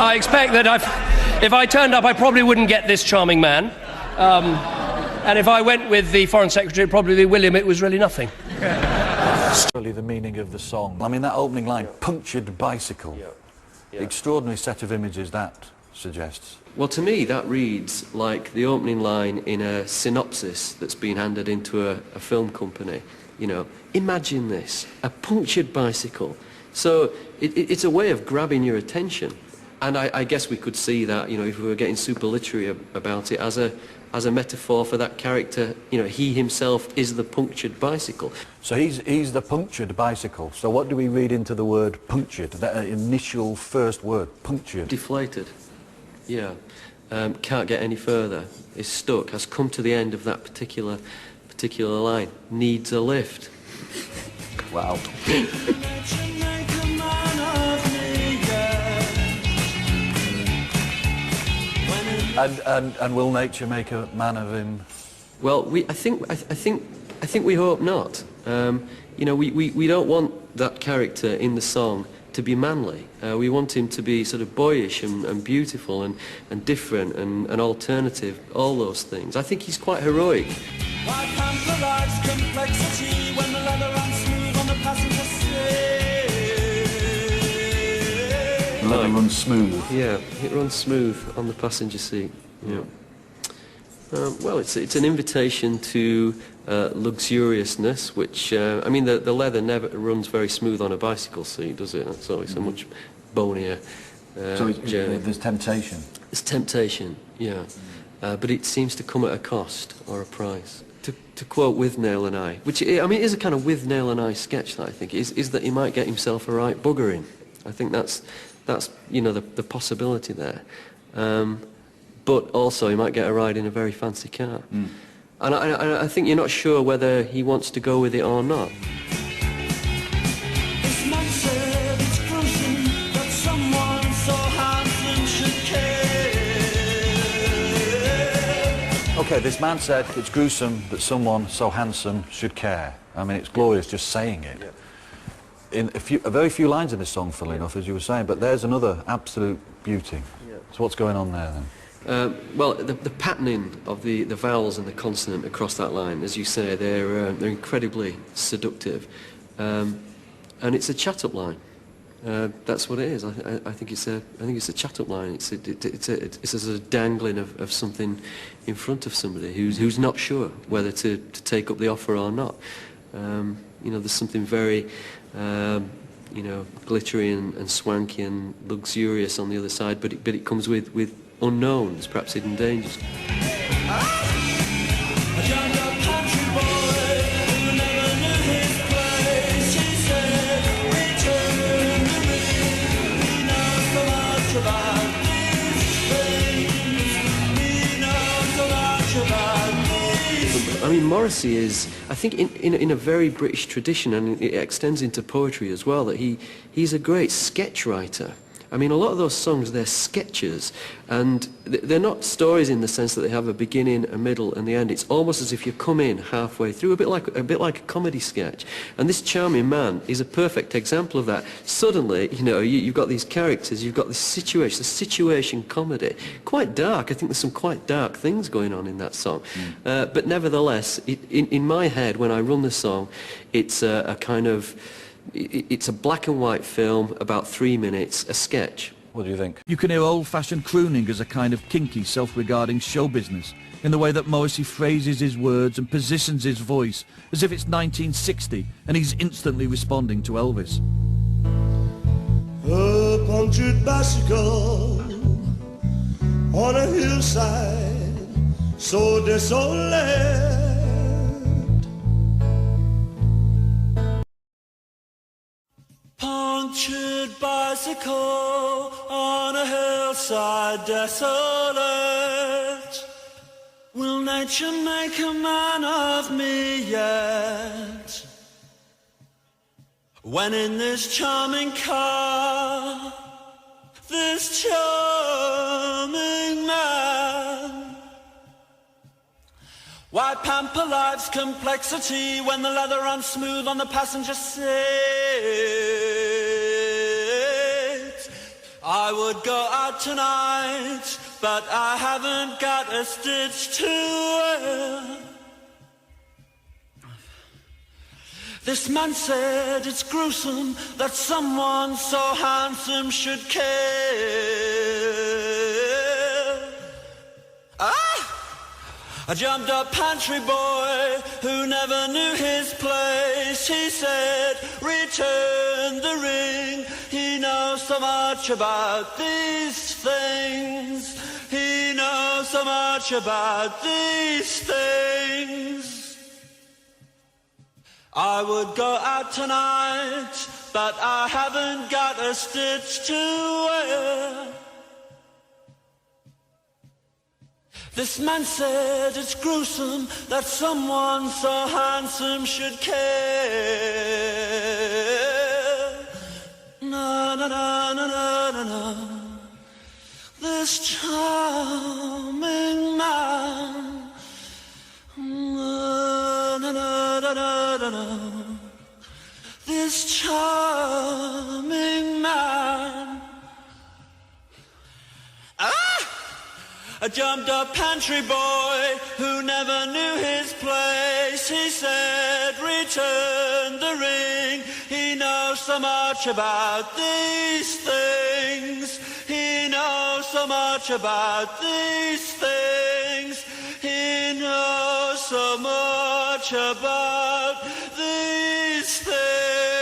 I expect that if I turned up, I probably wouldn't get this charming man. And if I went with the Foreign Secretary, it'd probably be William, it was really nothing. Really the meaning of the song. I mean, that opening line, punctured bicycle. The extraordinary set of images that suggests. Well, to me, that reads like the opening line in a synopsis that's been handed into a film company. You know, imagine this, a punctured bicycle. So it's a way of grabbing your attention. And I guess we could see that, you know, if we were getting super literary about it, as a metaphor for that character. You know, he himself is the punctured bicycle. So he's the punctured bicycle. So what do we read into the word punctured, that initial first word, punctured? Deflated, yeah. Can't get any further, is stuck, has come to the end of that particular line, needs a lift. Wow. And will nature make a man of him? Well, I think we hope not. You know, we don't want that character in the song to be manly. We want him to be sort of boyish and beautiful and different and alternative, all those things. I think he's quite heroic. The leather runs smooth. Yeah, it runs smooth on the passenger seat. Yeah. Well, it's an invitation to luxuriousness, which, I mean, the leather never runs very smooth on a bicycle seat, does it? It's always a much bonier journey. There's temptation. There's temptation, yeah. But it seems to come at a cost or a price. To quote Withnail and I, which, I mean, is a kind of Withnail and I sketch that I think, is that he might get himself a right buggering. I think that's you know, the possibility there. But also he might get a ride in a very fancy car. And I think you're not sure whether he wants to go with it or not. Okay, this man said it's gruesome that someone so handsome should care. I mean, it's glorious just saying it. In a very few lines in this song, funnily enough, as you were saying, but there's another absolute beauty. So what's going on there then? Well, the patterning of the vowels and the consonant across that line, as you say, they're incredibly seductive, and it's a chat-up line. That's what it is. I think it's a chat-up line. It's a sort of dangling of something in front of somebody who's not sure whether to take up the offer or not. You know, there's something very you know, glittery and swanky and luxurious on the other side, but it comes with unknowns, perhaps hidden dangers. I mean, Morrissey is, I think, in a very British tradition, and it extends into poetry as well, that he's a great sketch writer. I mean, a lot of those songs, they're sketches, and they're not stories in the sense that they have a beginning, a middle, and the end. It's almost as if you come in halfway through, a bit like a comedy sketch. And this charming man is a perfect example of that. Suddenly, you know, you've got these characters, you've got this situation, the situation comedy, quite dark. I think there's some quite dark things going on in that song. But nevertheless, in my head, when I run the song, it's a kind of... It's a black and white film, about 3 minutes, a sketch. What do you think? You can hear old-fashioned crooning as a kind of kinky, self-regarding show business, in the way that Morrissey phrases his words and positions his voice as if it's 1960 and he's instantly responding to Elvis. A punctured bicycle on a hillside so desolate. Punctured bicycle on a hillside desolate. Will nature make a man of me yet? When in this charming car, this charming man, why pamper life's complexity when the leather runs smooth on the passenger seat? I would go out tonight, but I haven't got a stitch to wear. This man said it's gruesome that someone so handsome should care. A jumped up pantry boy who never knew his place. He said, return the ring. He knows so much about these things. He knows so much about these things. I would go out tonight, but I haven't got a stitch to wear. This man said it's gruesome that someone so handsome should care. Na na na na na na na. This charming man. Na na na na na na. This charming man. A jumped up pantry boy who never knew his place. He said, return the ring. He knows so much about these things. He knows so much about these things. He knows so much about these things.